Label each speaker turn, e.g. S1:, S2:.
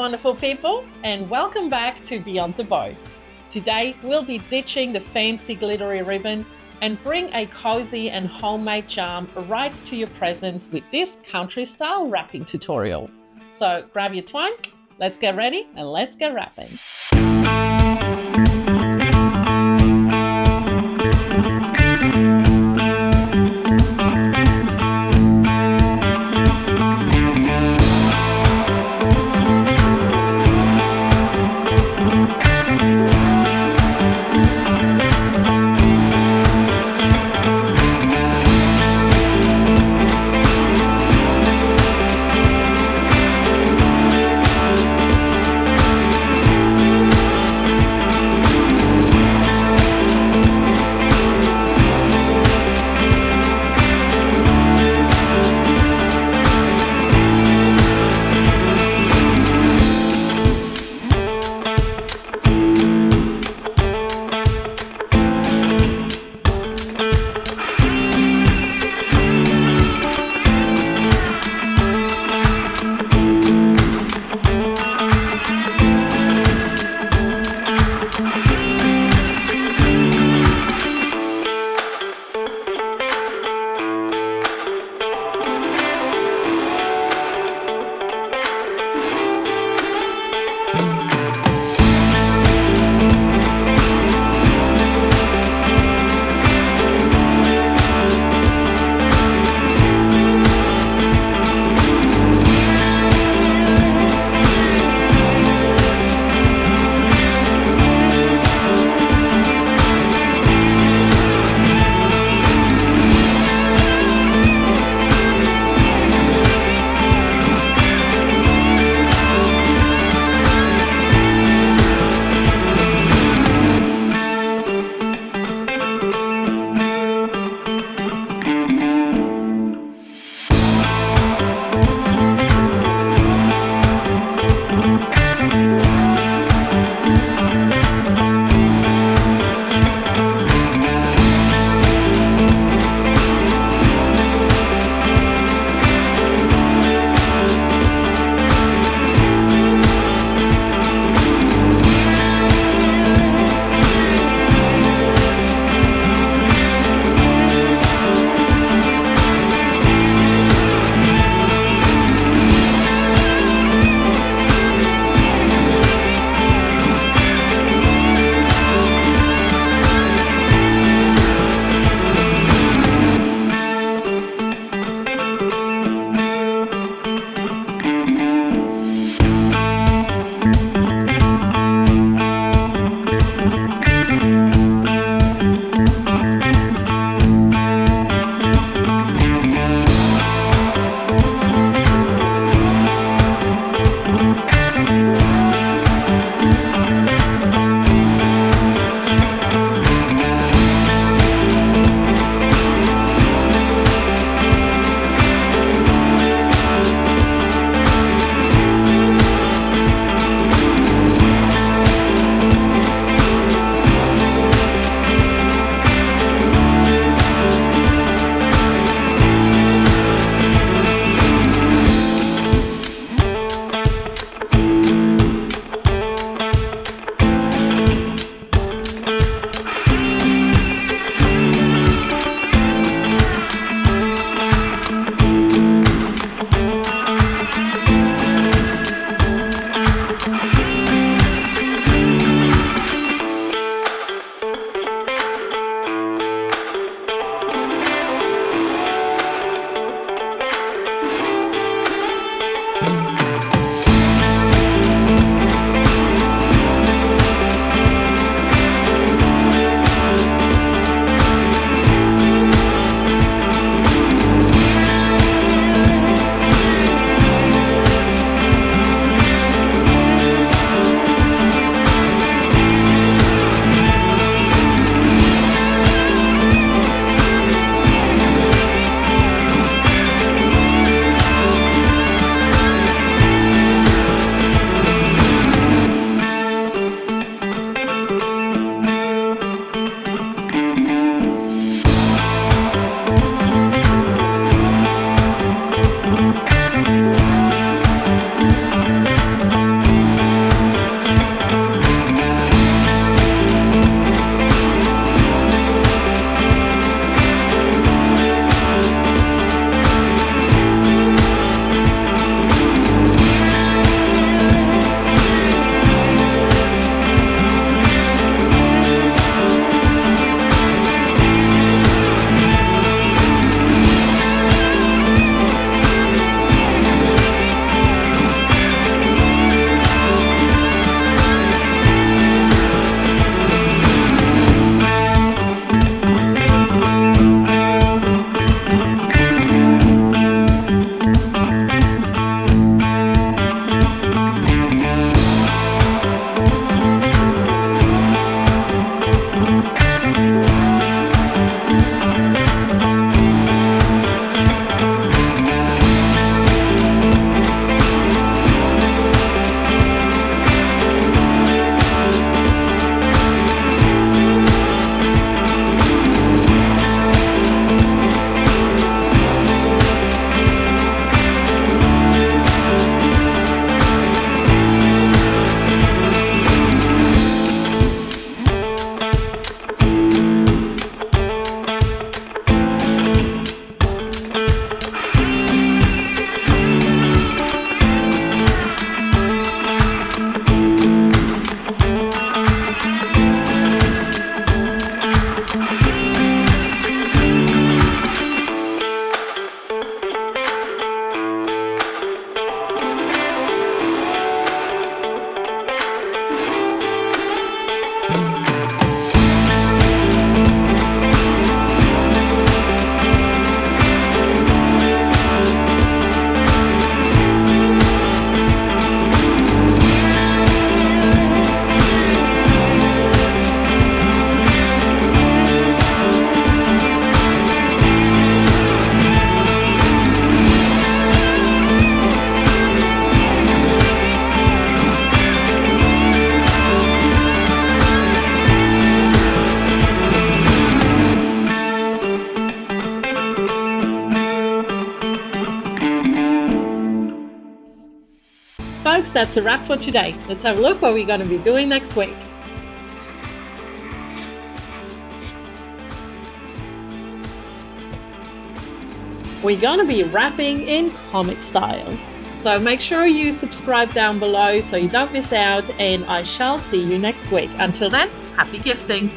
S1: wonderful people, and welcome back to Beyond the Bow. Today, we'll be ditching the fancy glittery ribbon and bring a cozy and homemade charm right to your presence with this country-style wrapping tutorial. So grab your twine, let's get ready and let's get wrapping. folks, that's a wrap for today. Let's have a look what we're going to be doing next week. We're going to be wrapping in comic style. So make sure you subscribe down below so you don't miss out, and I shall see you next week. Until then, happy gifting!